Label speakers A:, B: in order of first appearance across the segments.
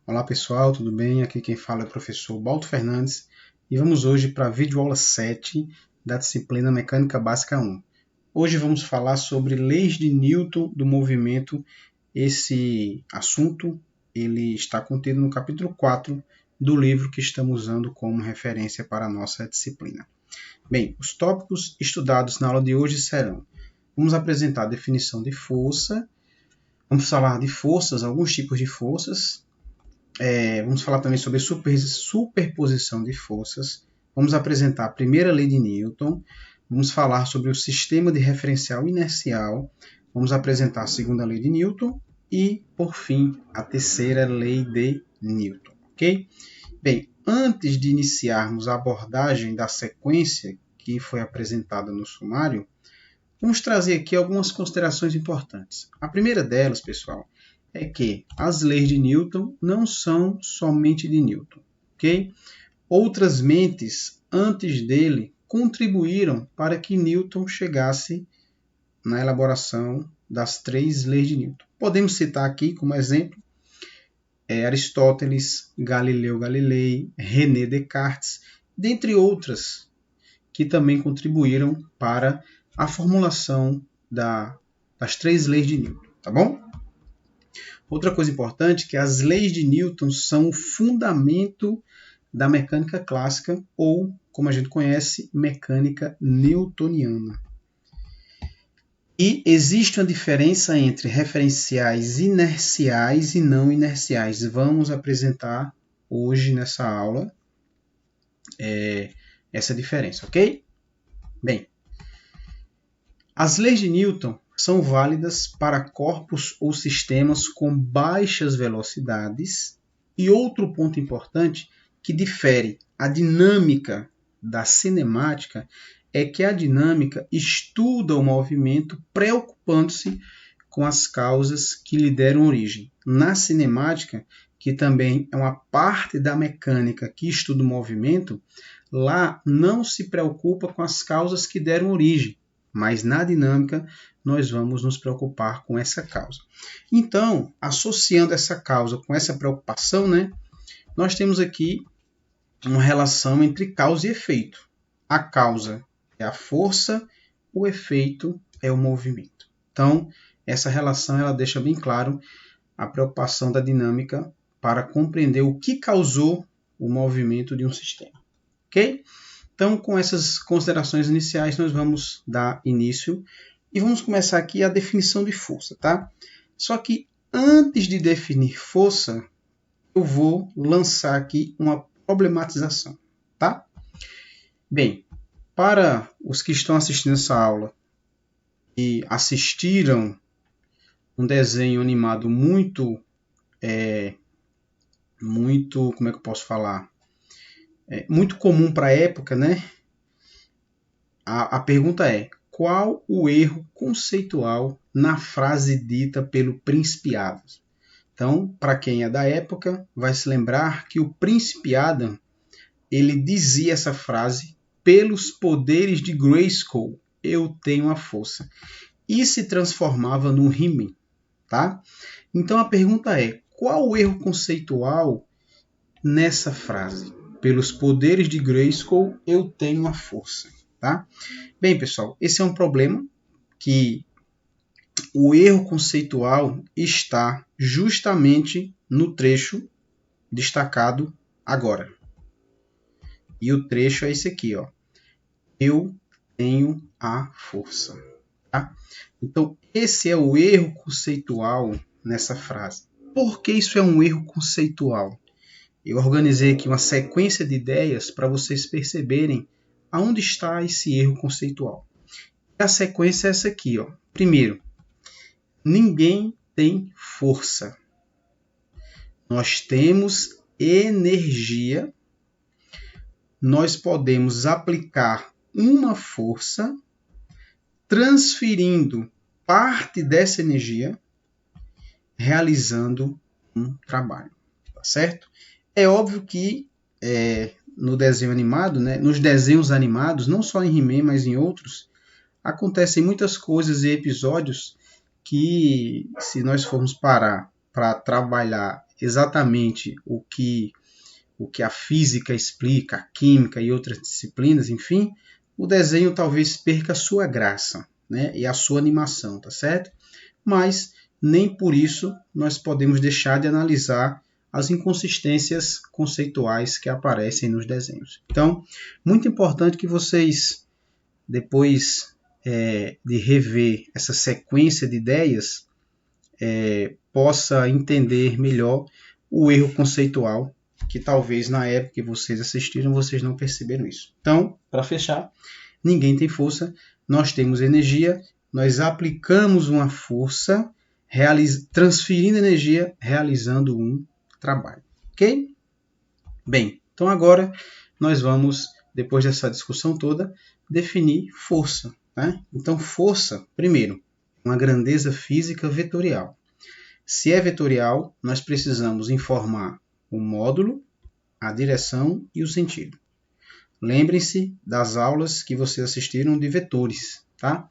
A: Olá pessoal, tudo bem? Aqui quem fala é o professor Balto Fernandes e vamos hoje para a videoaula 7 da disciplina Mecânica Básica 1. Hoje vamos falar sobre leis de Newton do movimento. Esse assunto ele está contido no capítulo 4 do livro que estamos usando como referência para a nossa disciplina. Bem, os tópicos estudados na aula de hoje serão: vamos apresentar a definição de força, vamos falar de forças, alguns tipos de forças, vamos falar também sobre superposição de forças, vamos apresentar a primeira lei de Newton, vamos falar sobre o sistema de referencial inercial, vamos apresentar a segunda lei de Newton e, por fim, a terceira lei de Newton, ok? Bem, antes de iniciarmos a abordagem da sequência que foi apresentada no sumário, vamos trazer aqui algumas considerações importantes. A primeira delas, pessoal, é que as leis de Newton não são somente de Newton, ok? Outras mentes antes dele contribuíram para que Newton chegasse na elaboração das 3 leis de Newton. Podemos citar aqui como exemplo Aristóteles, Galileu Galilei, René Descartes, dentre outras que também contribuíram para a formulação das 3 leis de Newton, tá bom? Outra coisa importante é que as leis de Newton são o fundamento da mecânica clássica ou, como a gente conhece, mecânica newtoniana. E existe uma diferença entre referenciais inerciais e não inerciais. Vamos apresentar hoje nessa aula essa diferença, ok? Bem, as leis de Newton são válidas para corpos ou sistemas com baixas velocidades. E outro ponto importante que difere a dinâmica da cinemática é que a dinâmica estuda o movimento preocupando-se com as causas que lhe deram origem. Na cinemática, que também é uma parte da mecânica que estuda o movimento, lá não se preocupa com as causas que deram origem, mas na dinâmica nós vamos nos preocupar com essa causa. Então, associando essa causa com essa preocupação, nós temos aqui uma relação entre causa e efeito. A causa é a força, o efeito é o movimento. Então, essa relação ela deixa bem claro a preocupação da dinâmica para compreender o que causou o movimento de um sistema. Ok? Então, com essas considerações iniciais, nós vamos dar início e vamos começar aqui a definição de força, tá? Só que antes de definir força, eu vou lançar aqui uma problematização, tá? Bem, para os que estão assistindo essa aula e assistiram um desenho animado muito, como é que eu posso falar? Muito comum para a época, A pergunta é: qual o erro conceitual na frase dita pelo Príncipe Adam? Então, para quem é da época, vai se lembrar que o Príncipe Adam ele dizia essa frase: pelos poderes de Grayskull, eu tenho a força. E se transformava no He-Man, tá? Então a pergunta é: qual o erro conceitual nessa frase? Pelos poderes de Grayskull, eu tenho a força, tá? Bem, pessoal, esse é um problema que o erro conceitual está justamente no trecho destacado agora. E o trecho é esse aqui, ó. Eu tenho a força, tá? Então, esse é o erro conceitual nessa frase. Por que isso é um erro conceitual? Eu organizei aqui uma sequência de ideias para vocês perceberem aonde está esse erro conceitual. A sequência é essa aqui, ó. Primeiro, ninguém tem força. Nós temos energia. Nós podemos aplicar uma força transferindo parte dessa energia realizando um trabalho, tá certo? É óbvio que no desenho animado, nos desenhos animados, não só em He-Man, mas em outros, acontecem muitas coisas e episódios que, se nós formos parar para trabalhar exatamente o que a física explica, a química e outras disciplinas, enfim, o desenho talvez perca a sua graça, né, e a sua animação, tá certo? Mas nem por isso nós podemos deixar de analisar as inconsistências conceituais que aparecem nos desenhos. Então, muito importante que vocês, depois de rever essa sequência de ideias, possa entender melhor o erro conceitual, que talvez na época que vocês assistiram, vocês não perceberam isso. Então, para fechar, ninguém tem força, nós temos energia, nós aplicamos uma força, transferindo energia, realizando um trabalho. Ok? Bem, então agora nós vamos, depois dessa discussão toda, definir força. Né? Então, força, primeiro, uma grandeza física vetorial. Se é vetorial, nós precisamos informar o módulo, a direção e o sentido. Lembrem-se das aulas que vocês assistiram de vetores. Tá?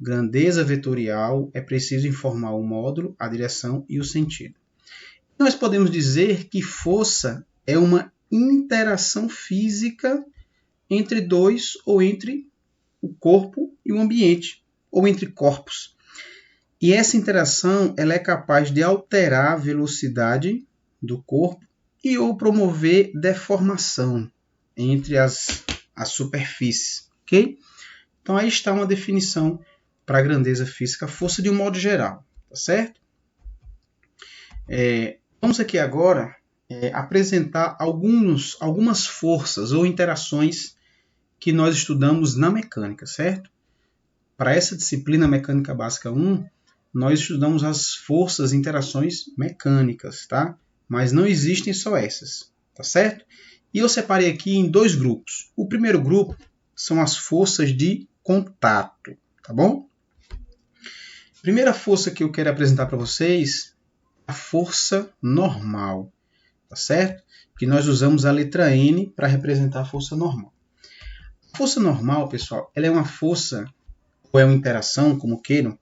A: Grandeza vetorial, é preciso informar o módulo, a direção e o sentido. Nós podemos dizer que força é uma interação física entre dois ou entre o corpo e o ambiente, ou entre corpos. E essa interação ela é capaz de alterar a velocidade do corpo e ou promover deformação entre as superfícies. Okay? Então aí está uma definição para a grandeza física, força de um modo geral. Tá certo? Vamos aqui agora apresentar algumas forças ou interações que nós estudamos na mecânica, certo? Para essa disciplina Mecânica Básica 1, nós estudamos as forças e interações mecânicas, tá? Mas não existem só essas, tá certo? E eu separei aqui em dois grupos. O primeiro grupo são as forças de contato, tá bom? A primeira força que eu quero apresentar para vocês é a força normal, tá certo? Que nós usamos a letra N para representar a força normal. A força normal, pessoal, ela é uma força, ou é uma interação, como queiram.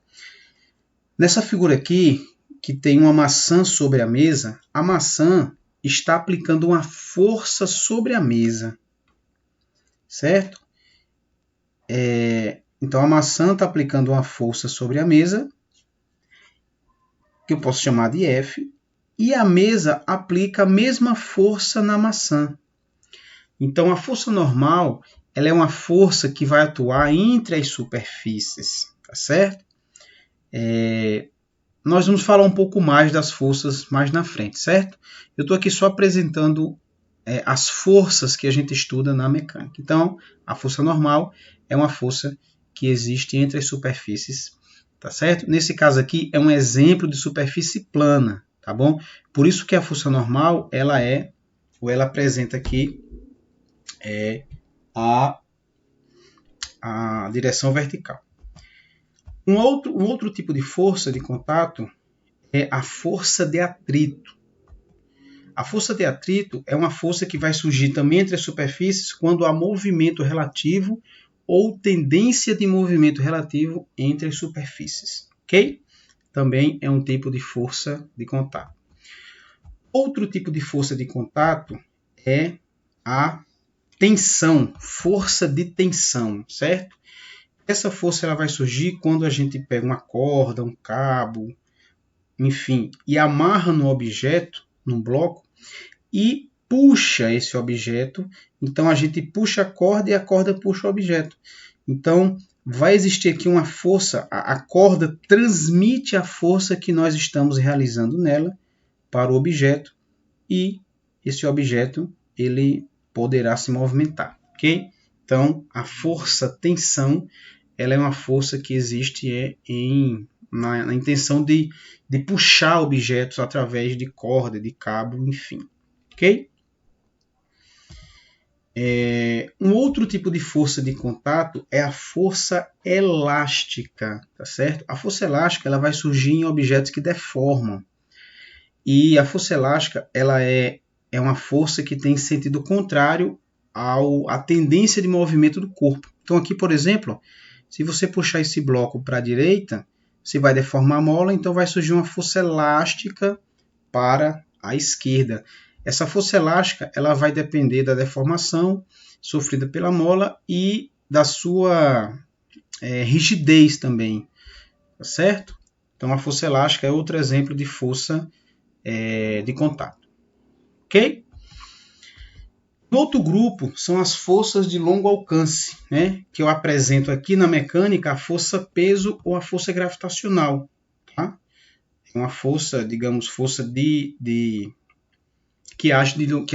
A: Nessa figura aqui, que tem uma maçã sobre a mesa, a maçã está aplicando uma força sobre a mesa, certo? Então, a maçã está aplicando uma força sobre a mesa, que eu posso chamar de F, e a mesa aplica a mesma força na maçã. Então, a força normal ela é uma força que vai atuar entre as superfícies, tá certo? Nós vamos falar um pouco mais das forças mais na frente, certo? Eu estou aqui só apresentando as forças que a gente estuda na mecânica. Então, a força normal é uma força que existe entre as superfícies, tá certo? Nesse caso aqui é um exemplo de superfície plana, tá bom? Por isso que a força normal ela apresenta aqui a direção vertical. Um outro tipo de força de contato é a força de atrito. A força de atrito é uma força que vai surgir também entre as superfícies quando há movimento relativo ou tendência de movimento relativo entre as superfícies. Ok? Também é um tipo de força de contato. Outro tipo de força de contato é a tensão, força de tensão, certo? Essa força ela vai surgir quando a gente pega uma corda, um cabo, enfim, e amarra no objeto, num bloco, e puxa esse objeto. Então, a gente puxa a corda e a corda puxa o objeto. Então, vai existir aqui uma força, a corda transmite a força que nós estamos realizando nela para o objeto e esse objeto ele poderá se movimentar, ok? Então, a força tensão ela é uma força que existe na intenção de puxar objetos através de corda, de cabo, enfim. Ok? Um outro tipo de força de contato é a força elástica, tá certo? A força elástica ela vai surgir em objetos que deformam. E a força elástica ela é uma força que tem sentido contrário à tendência de movimento do corpo. Então aqui, por exemplo, se você puxar esse bloco para a direita, você vai deformar a mola, então vai surgir uma força elástica para a esquerda. Essa força elástica ela vai depender da deformação sofrida pela mola e da sua rigidez também, tá certo? Então a força elástica é outro exemplo de força de contato, ok? Outro grupo são as forças de longo alcance, né? Que eu apresento aqui na mecânica a força peso ou a força gravitacional, tá? É uma força, digamos, força que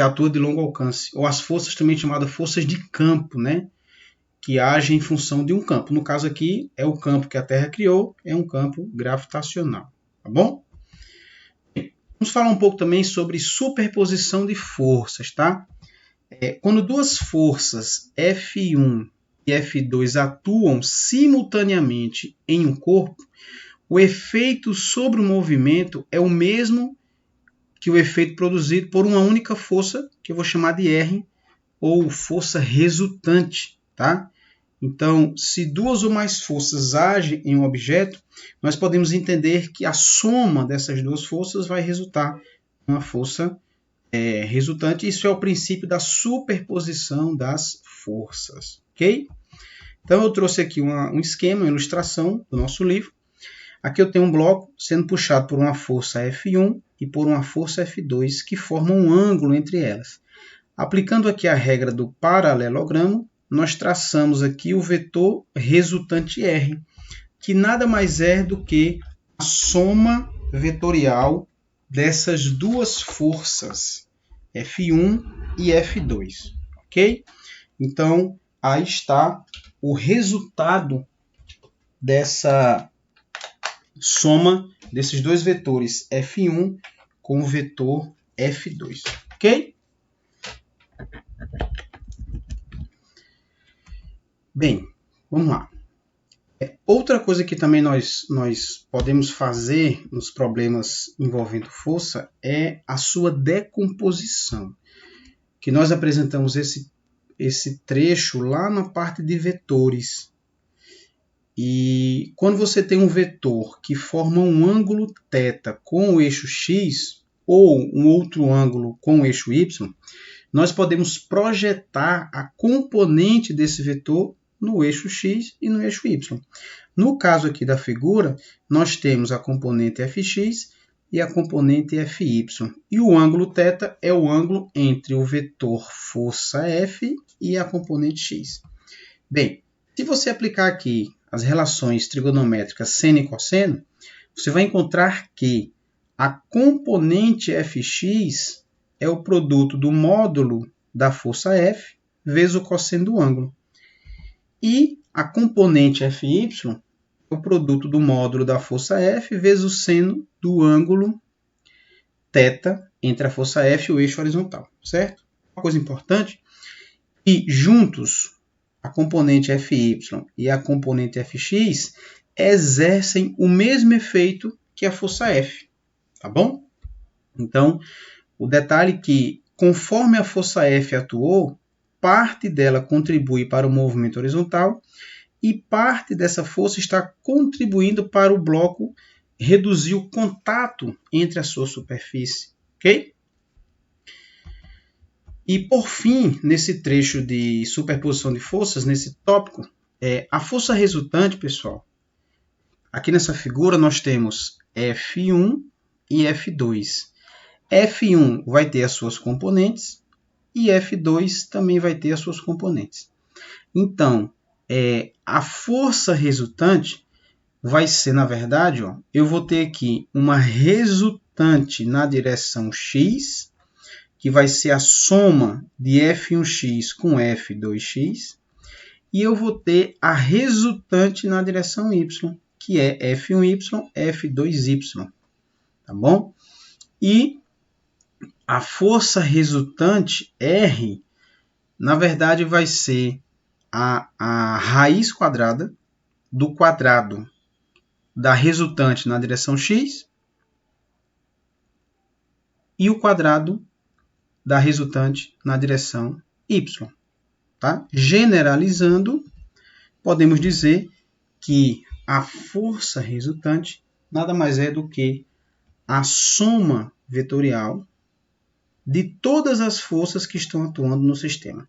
A: atua de longo alcance, ou as forças também chamadas forças de campo, né? Que agem em função de um campo. No caso aqui, é o campo que a Terra criou, é um campo gravitacional, tá bom? Vamos falar um pouco também sobre superposição de forças, tá? Quando duas forças F1 e F2 atuam simultaneamente em um corpo, o efeito sobre o movimento é o mesmo que o efeito produzido por uma única força, que eu vou chamar de R, ou força resultante, tá? Então, se duas ou mais forças agem em um objeto, nós podemos entender que a soma dessas duas forças vai resultar em uma força resultante. Isso é o princípio da superposição das forças, ok? Então, eu trouxe aqui um esquema, uma ilustração do nosso livro. Aqui eu tenho um bloco sendo puxado por uma força F1 e por uma força F2 que formam um ângulo entre elas. Aplicando aqui a regra do paralelogramo, nós traçamos aqui o vetor resultante R, que nada mais é do que a soma vetorial dessas duas forças, F1 e F2, ok? Então, aí está o resultado dessa soma desses dois vetores F1 com o vetor F2, ok? Bem, vamos lá. Outra coisa que também nós podemos fazer nos problemas envolvendo força é a sua decomposição, que nós apresentamos esse trecho lá na parte de vetores. E quando você tem um vetor que forma um ângulo θ com o eixo x, ou um outro ângulo com o eixo y, nós podemos projetar a componente desse vetor no eixo x e no eixo y. No caso aqui da figura, nós temos a componente fx e a componente fy. E o ângulo θ é o ângulo entre o vetor força F e a componente x. Bem, se você aplicar aqui as relações trigonométricas seno e cosseno, você vai encontrar que a componente fx é o produto do módulo da força F vezes o cosseno do ângulo. E a componente Fy é o produto do módulo da força F vezes o seno do ângulo θ entre a força F e o eixo horizontal, certo? Uma coisa importante, que juntos a componente Fy e a componente Fx exercem o mesmo efeito que a força F, tá bom? Então, o detalhe é que, conforme a força F atuou, parte dela contribui para o movimento horizontal e parte dessa força está contribuindo para o bloco reduzir o contato entre a sua superfície, ok? E por fim, nesse trecho de superposição de forças, nesse tópico, a força resultante, pessoal, aqui nessa figura nós temos F1 e F2. F1 vai ter as suas componentes e F2 também vai ter as suas componentes. Então, a força resultante vai ser, na verdade, eu vou ter aqui uma resultante na direção x, que vai ser a soma de F1x com F2x, e eu vou ter a resultante na direção y, que é F1y, F2y, tá bom? E a força resultante R, na verdade, vai ser a raiz quadrada do quadrado da resultante na direção x e o quadrado da resultante na direção y. Tá? Generalizando, podemos dizer que a força resultante nada mais é do que a soma vetorial de todas as forças que estão atuando no sistema.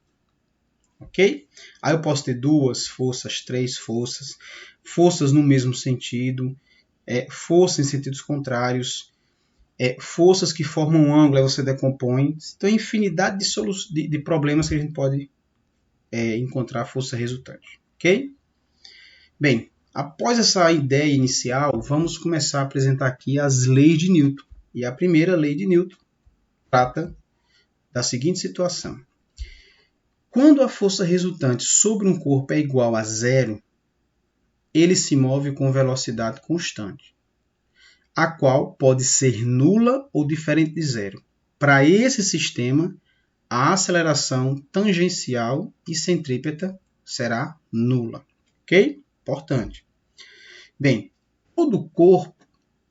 A: Ok? Aí eu posso ter 2 forças, 3 forças, forças no mesmo sentido, forças em sentidos contrários, forças que formam um ângulo, aí você decompõe. Então, infinidade de problemas que a gente pode encontrar a força resultante. Ok? Bem, após essa ideia inicial, vamos começar a apresentar aqui as leis de Newton. E a primeira lei de Newton trata da seguinte situação. Quando a força resultante sobre um corpo é igual a zero, ele se move com velocidade constante, a qual pode ser nula ou diferente de zero. Para esse sistema, a aceleração tangencial e centrípeta será nula. Ok? Importante. Bem, todo corpo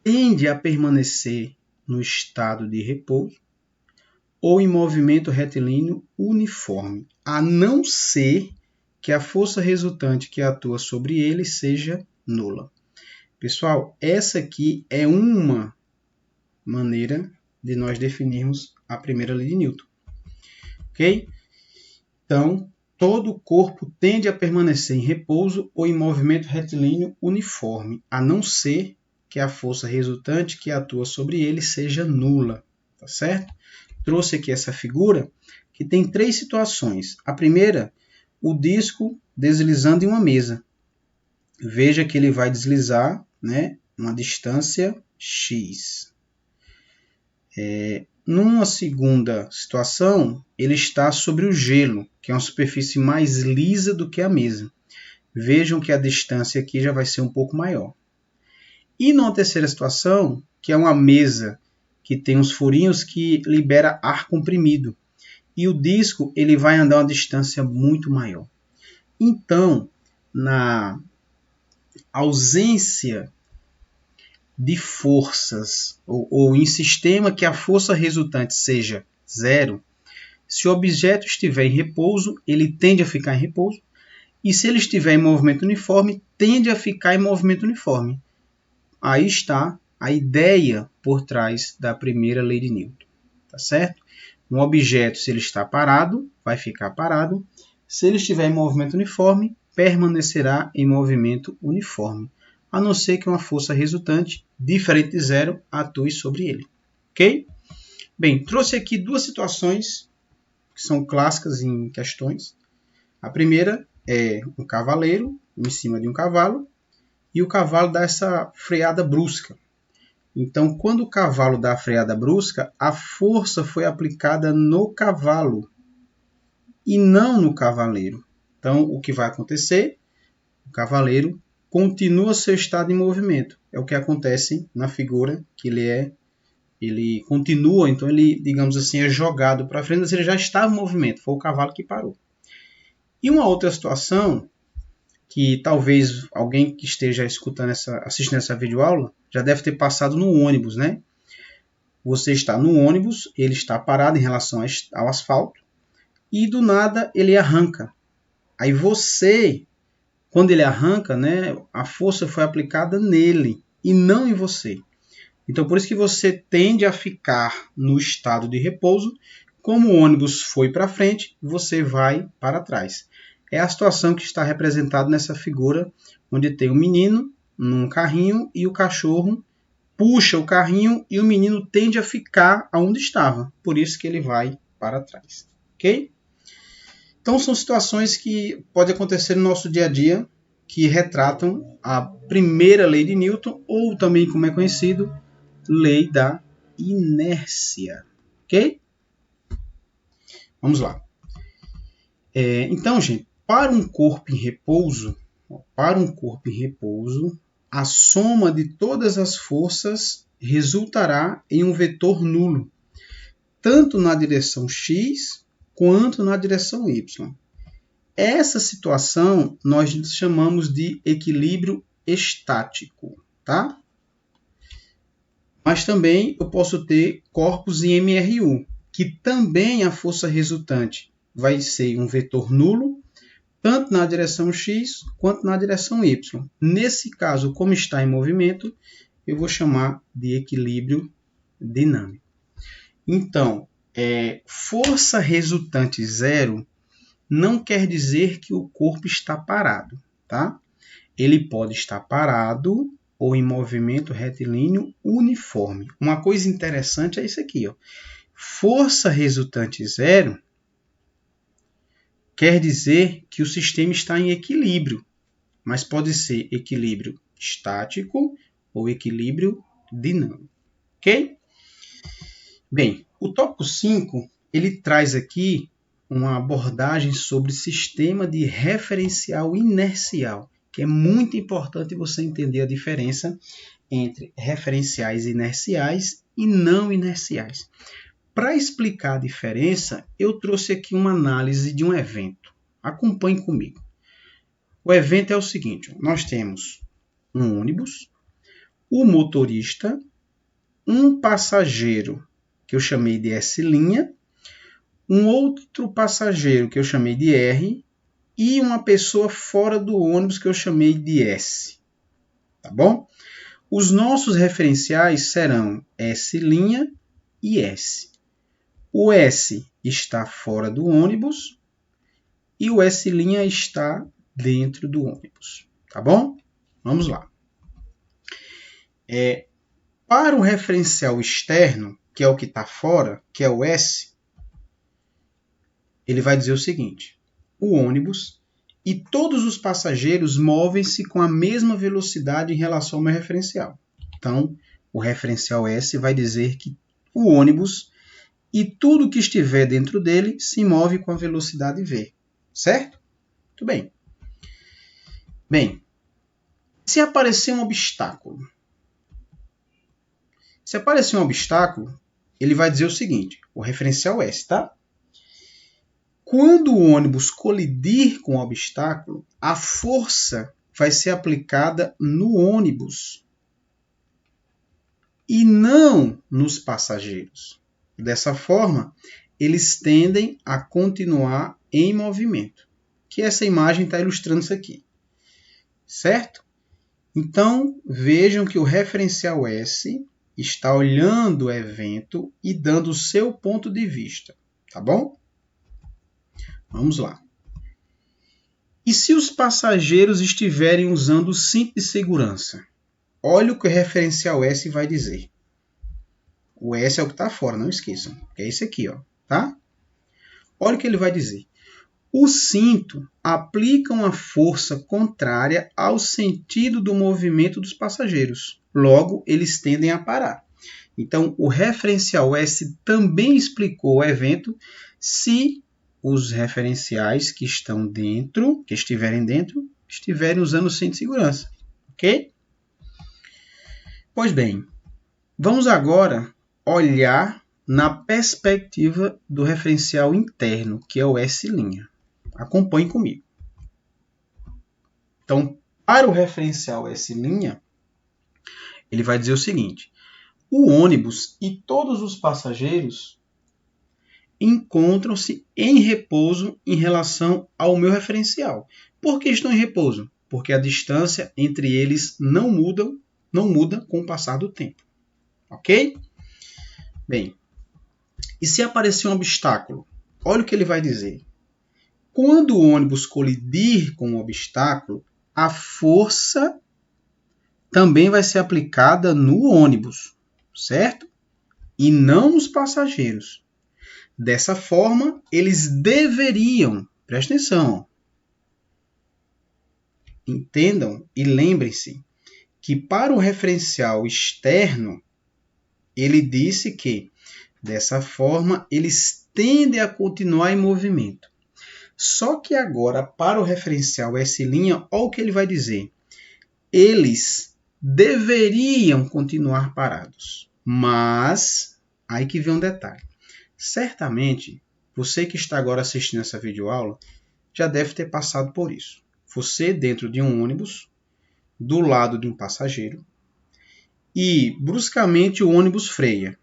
A: tende a permanecer no estado de repouso ou em movimento retilíneo uniforme, a não ser que a força resultante que atua sobre ele seja nula. Pessoal, essa aqui é uma maneira de nós definirmos a primeira lei de Newton. Ok? Então, todo corpo tende a permanecer em repouso ou em movimento retilíneo uniforme, a não ser que a força resultante que atua sobre ele seja nula. Tá certo? Trouxe aqui essa figura que tem 3 situações. A primeira, o disco deslizando em uma mesa. Veja que ele vai deslizar, né, uma distância x. Numa segunda situação, ele está sobre o gelo, que é uma superfície mais lisa do que a mesa. Vejam que a distância aqui já vai ser um pouco maior. E numa terceira situação, que é uma mesa que tem uns furinhos que libera ar comprimido. E o disco ele vai andar uma distância muito maior. Então, na ausência de forças, ou em sistema que a força resultante seja zero, se o objeto estiver em repouso, ele tende a ficar em repouso, e se ele estiver em movimento uniforme, tende a ficar em movimento uniforme. Aí está a ideia por trás da primeira lei de Newton. Tá certo? Um objeto, se ele está parado, vai ficar parado. Se ele estiver em movimento uniforme, permanecerá em movimento uniforme, a não ser que uma força resultante, diferente de zero, atue sobre ele. Ok? Bem, trouxe aqui 2 situações que são clássicas em questões. A primeira é um cavaleiro em cima de um cavalo e o cavalo dá essa freada brusca. Então, quando o cavalo dá a freada brusca, a força foi aplicada no cavalo e não no cavaleiro. Então, o que vai acontecer? O cavaleiro continua seu estado em movimento. É o que acontece na figura, que ele continua, então ele, digamos assim, é jogado para frente, mas ele já estava em movimento, foi o cavalo que parou. E uma outra situação, que talvez alguém que esteja assistindo essa videoaula, já deve ter passado no ônibus, né? Você está no ônibus, ele está parado em relação ao asfalto, e do nada ele arranca. Aí você, quando ele arranca, né, a força foi aplicada nele e não em você. Então, por isso que você tende a ficar no estado de repouso. Como o ônibus foi para frente, você vai para trás. É a situação que está representada nessa figura, onde tem o menino num carrinho e o cachorro puxa o carrinho e o menino tende a ficar onde estava. Por isso que ele vai para trás. Ok? Então, são situações que podem acontecer no nosso dia a dia, que retratam a primeira lei de Newton, ou também, como é conhecido, lei da inércia. Ok? Vamos lá. Então, gente, para um corpo em repouso, a soma de todas as forças resultará em um vetor nulo, tanto na direção x quanto na direção y. Essa situação nós chamamos de equilíbrio estático, tá? Mas também eu posso ter corpos em MRU, que também a força resultante vai ser um vetor nulo, tanto na direção x quanto na direção y. Nesse caso, como está em movimento, eu vou chamar de equilíbrio dinâmico. Então, força resultante zero não quer dizer que o corpo está parado, tá? Ele pode estar parado ou em movimento retilíneo uniforme. Uma coisa interessante é isso aqui, ó. Força resultante zero quer dizer que o sistema está em equilíbrio, mas pode ser equilíbrio estático ou equilíbrio dinâmico, ok? Bem, o tópico 5, ele traz aqui uma abordagem sobre sistema de referencial inercial, que é muito importante você entender a diferença entre referenciais inerciais e não inerciais. Para explicar a diferença, eu trouxe aqui uma análise de um evento. Acompanhe comigo. O evento é o seguinte, nós temos um ônibus, o motorista, um passageiro que eu chamei de S', um outro passageiro que eu chamei de R e uma pessoa fora do ônibus que eu chamei de S. Tá bom? Os nossos referenciais serão S' e S. O S está fora do ônibus e o S' está dentro do ônibus. Tá bom? Vamos lá. Para o referencial externo, que é o que está fora, que é o S, ele vai dizer o seguinte: o ônibus e todos os passageiros movem-se com a mesma velocidade em relação ao meu referencial. Então, o referencial S vai dizer que o ônibus e tudo que estiver dentro dele se move com a velocidade V. Certo? Muito bem. Bem, se aparecer um obstáculo, ele vai dizer o seguinte, o referencial S, tá? Quando o ônibus colidir com o obstáculo, a força vai ser aplicada no ônibus e não nos passageiros. Dessa forma, eles tendem a continuar em movimento. Que essa imagem está ilustrando isso aqui. Certo? Então, vejam que o referencial S está olhando o evento e dando o seu ponto de vista. Tá bom? Vamos lá. E se os passageiros estiverem usando o cinto de segurança? Olha o que o referencial S vai dizer. O S é o que está fora, não esqueçam. É esse aqui, ó, tá? Olha o que ele vai dizer. O cinto aplica uma força contrária ao sentido do movimento dos passageiros. Logo, eles tendem a parar. Então, o referencial S também explicou o evento se os referenciais que estão dentro, que estiverem dentro, estiverem usando o cinto de segurança. Ok? Pois bem, vamos agora olhar na perspectiva do referencial interno, que é o S'. Acompanhe comigo. Então, para o referencial S', ele vai dizer o seguinte: o ônibus e todos os passageiros encontram-se em repouso em relação ao meu referencial. Por que estão em repouso? Porque a distância entre eles não muda com o passar do tempo. Ok? Bem, e se aparecer um obstáculo? Olha o que ele vai dizer. Quando o ônibus colidir com o obstáculo, a força também vai ser aplicada no ônibus, certo? E não nos passageiros. Dessa forma, eles deveriam, presta atenção, entendam e lembrem-se que para o referencial externo, ele disse que, dessa forma, eles tendem a continuar em movimento. Só que agora, para o referencial S', olha o que ele vai dizer. Eles deveriam continuar parados. Mas, aí que vem um detalhe. Certamente, você que está agora assistindo essa videoaula já deve ter passado por isso. Você dentro de um ônibus, do lado de um passageiro, e bruscamente o ônibus freia.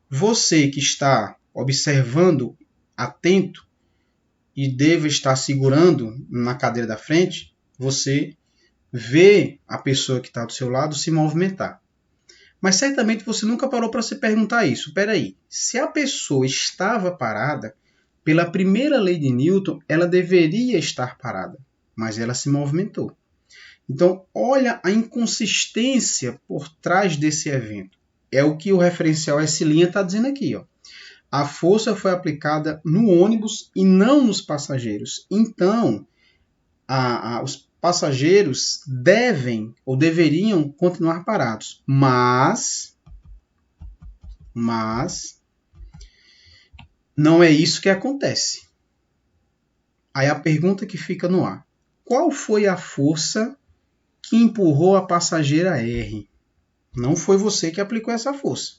A: Você que está observando, atento, e deve estar segurando na cadeira da frente, você vê a pessoa que está do seu lado se movimentar. Mas certamente você nunca parou para se perguntar isso. Espera aí, se a pessoa estava parada, pela primeira lei de Newton, ela deveria estar parada, mas ela se movimentou. Então, olha a inconsistência por trás desse evento. É o que o referencial S' está dizendo aqui. Ó. A força foi aplicada no ônibus e não nos passageiros. Então, os passageiros devem ou deveriam continuar parados. Mas não é isso que acontece. Aí a pergunta que fica no ar. Qual foi a força que empurrou a passageira R? Não foi você que aplicou essa força.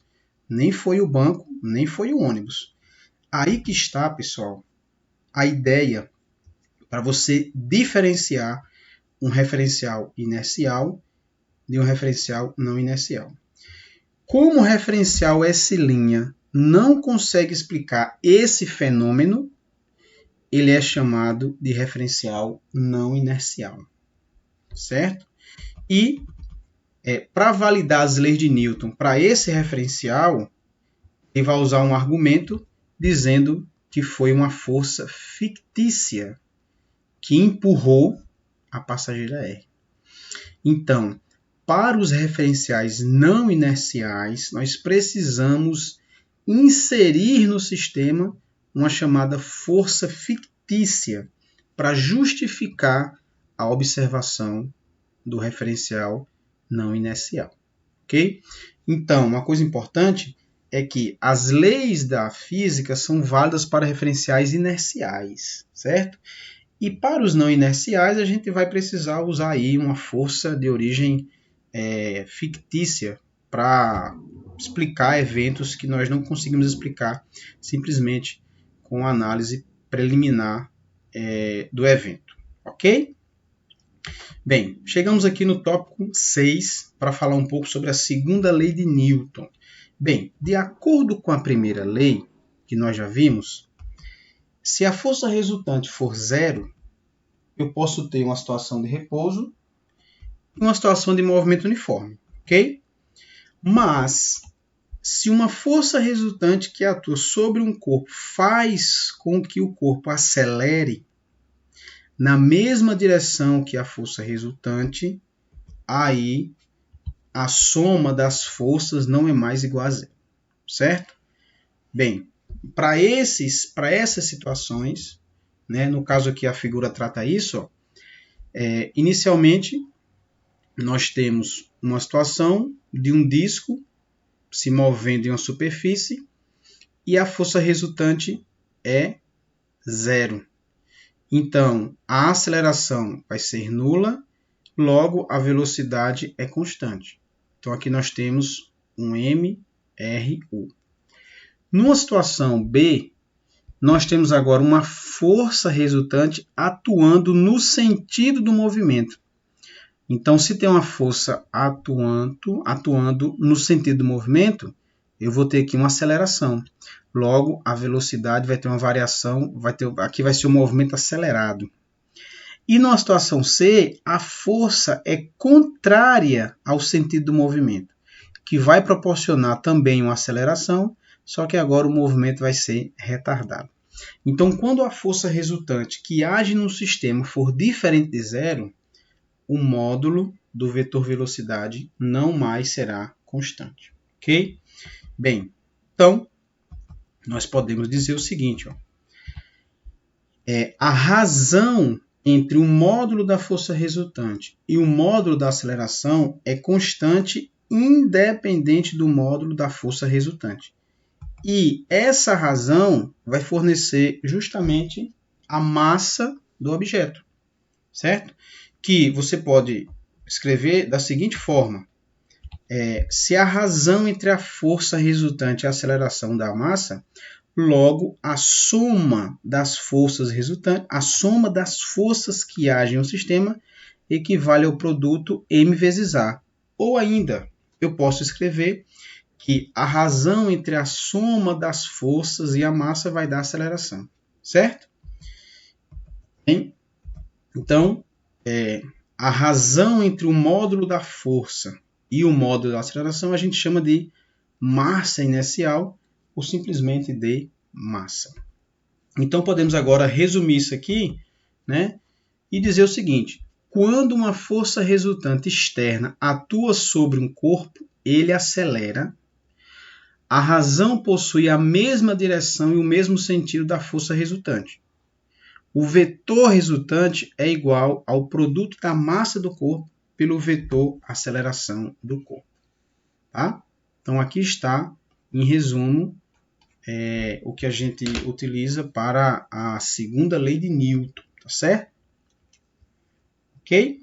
A: Nem foi o banco, nem foi o ônibus. Aí que está, pessoal, a ideia para você diferenciar um referencial inercial de um referencial não inercial. Como o referencial S' não consegue explicar esse fenômeno, ele é chamado de referencial não inercial. Certo? E para validar as leis de Newton para esse referencial, ele vai usar um argumento dizendo que foi uma força fictícia que empurrou a passageira R. Então, para os referenciais não inerciais, nós precisamos inserir no sistema uma chamada força fictícia para justificar a observação do referencial não inercial. Ok? Então, uma coisa importante é que as leis da física são válidas para referenciais inerciais, certo? E para os não inerciais, a gente vai precisar usar aí uma força de origem fictícia para explicar eventos que nós não conseguimos explicar simplesmente com a análise preliminar do evento. Ok? Bem, chegamos aqui no tópico 6 para falar um pouco sobre a segunda lei de Newton. Bem, de acordo com a primeira lei, que nós já vimos, se a força resultante for zero, eu posso ter uma situação de repouso e uma situação de movimento uniforme, ok? Mas, se uma força resultante que atua sobre um corpo faz com que o corpo acelere na mesma direção que a força resultante, aí a soma das forças não é mais igual a zero, certo? Bem, para essas situações, né, no caso aqui a figura trata isso, ó, inicialmente nós temos uma situação de um disco se movendo em uma superfície e a força resultante é zero. Então, a aceleração vai ser nula, logo a velocidade é constante. Então, aqui nós temos um mRu. Numa situação B, nós temos agora uma força resultante atuando no sentido do movimento. Então, se tem uma força atuando no sentido do movimento, eu vou ter aqui uma aceleração. Logo, a velocidade vai ter uma variação, aqui vai ser um movimento acelerado. E numa situação C, a força é contrária ao sentido do movimento, que vai proporcionar também uma aceleração, só que agora o movimento vai ser retardado. Então, quando a força resultante que age no sistema for diferente de zero, o módulo do vetor velocidade não mais será constante. Ok? Bem, então, nós podemos dizer o seguinte, ó, a razão entre o módulo da força resultante e o módulo da aceleração é constante independente do módulo da força resultante. E essa razão vai fornecer justamente a massa do objeto, certo? Que você pode escrever da seguinte forma. Se a razão entre a força resultante e a aceleração da massa, logo a soma das forças resultantes, a soma das forças que agem no sistema equivale ao produto m vezes a. Ou ainda, eu posso escrever que a razão entre a soma das forças e a massa vai dar aceleração, certo? Então, a razão entre o módulo da força e o módulo da aceleração a gente chama de massa inercial ou simplesmente de massa. Então podemos agora resumir isso aqui, né, e dizer o seguinte: quando uma força resultante externa atua sobre um corpo, ele acelera. A razão possui a mesma direção e o mesmo sentido da força resultante. O vetor resultante é igual ao produto da massa do corpo pelo vetor aceleração do corpo. Tá? Então aqui está, em resumo, o que a gente utiliza para a segunda lei de Newton. Tá certo? Ok?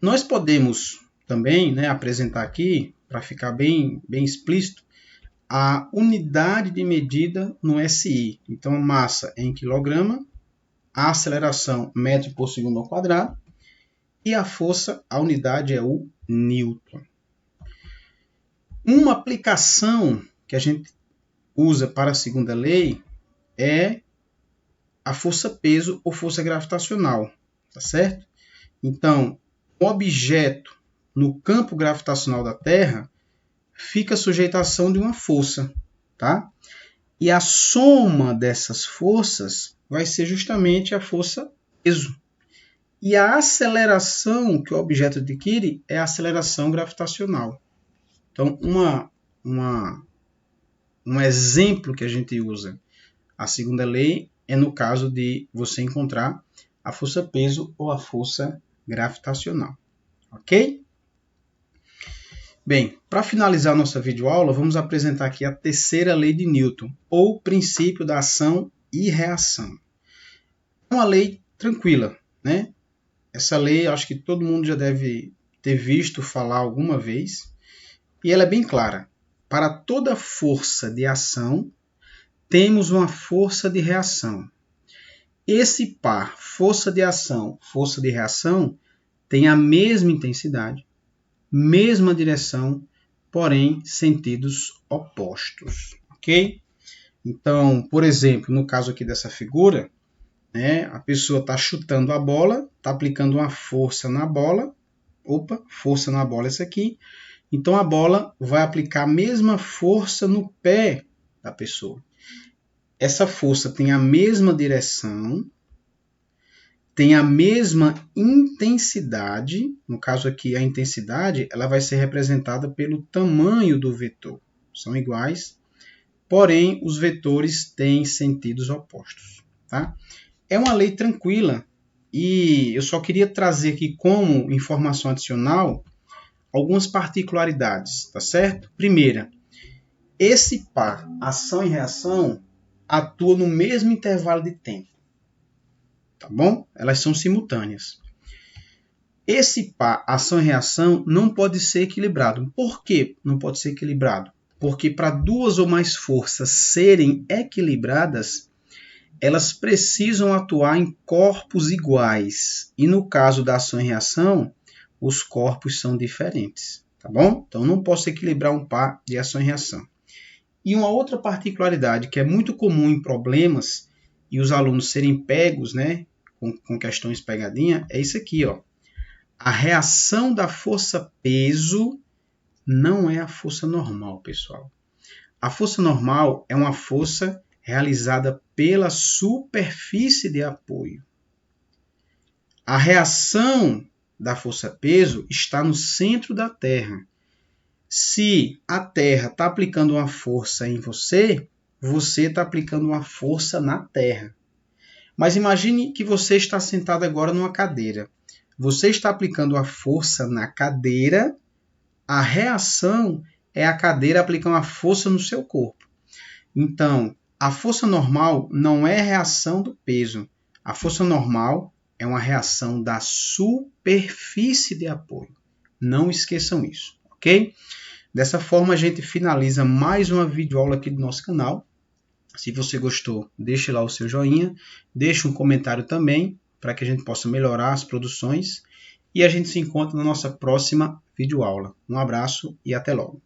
A: Nós podemos também, né, apresentar aqui, para ficar bem explícito, a unidade de medida no SI. Então, a massa é em quilograma, a aceleração metro por segundo ao quadrado e a força, a unidade é o Newton. Uma aplicação que a gente usa para a segunda lei é a força-peso ou força gravitacional, tá certo? Então, o objeto no campo gravitacional da Terra fica sujeito à ação de uma força, tá? E a soma dessas forças vai ser justamente a força-peso. E a aceleração que o objeto adquire é a aceleração gravitacional. Então, um exemplo que a gente usa a segunda lei é no caso de você encontrar a força-peso ou a força gravitacional. Ok? Bem, para finalizar nossa videoaula, vamos apresentar aqui a terceira lei de Newton, ou princípio da ação e reação. É uma lei tranquila, né? Essa lei, acho que todo mundo já deve ter visto falar alguma vez, e ela é bem clara. Para toda força de ação, temos uma força de reação. Esse par, força de ação, força de reação, tem a mesma intensidade, mesma direção, porém sentidos opostos, ok? Então, por exemplo, no caso aqui dessa figura, né, a pessoa está chutando a bola, está aplicando uma força na bola, força na bola essa aqui, então a bola vai aplicar a mesma força no pé da pessoa. Essa força tem a mesma direção, tem a mesma intensidade, no caso aqui a intensidade, ela vai ser representada pelo tamanho do vetor. São iguais, porém os vetores têm sentidos opostos. Tá? É uma lei tranquila e eu só queria trazer aqui como informação adicional algumas particularidades, tá certo? Primeira, esse par, ação e reação, atua no mesmo intervalo de tempo. Tá bom? Elas são simultâneas. Esse par, ação e reação, não pode ser equilibrado. Por que não pode ser equilibrado? Porque para duas ou mais forças serem equilibradas, elas precisam atuar em corpos iguais. E no caso da ação e reação, os corpos são diferentes. Tá bom? Então não posso equilibrar um par de ação e reação. E uma outra particularidade que é muito comum em problemas e os alunos serem pegos, né, com questões pegadinha, é isso aqui, ó. A reação da força-peso não é a força normal, pessoal. A força normal é uma força realizada pela superfície de apoio. A reação da força-peso está no centro da Terra. Se a Terra está aplicando uma força em você, você está aplicando uma força na Terra. Mas imagine que você está sentado agora numa cadeira. Você está aplicando a força na cadeira, a reação é a cadeira aplicando a força no seu corpo. Então, a força normal não é reação do peso. A força normal é uma reação da superfície de apoio. Não esqueçam isso, ok? Dessa forma, a gente finaliza mais uma videoaula aqui do nosso canal. Se você gostou, deixe lá o seu joinha, deixe um comentário também, para que a gente possa melhorar as produções. E a gente se encontra na nossa próxima videoaula. Um abraço e até logo.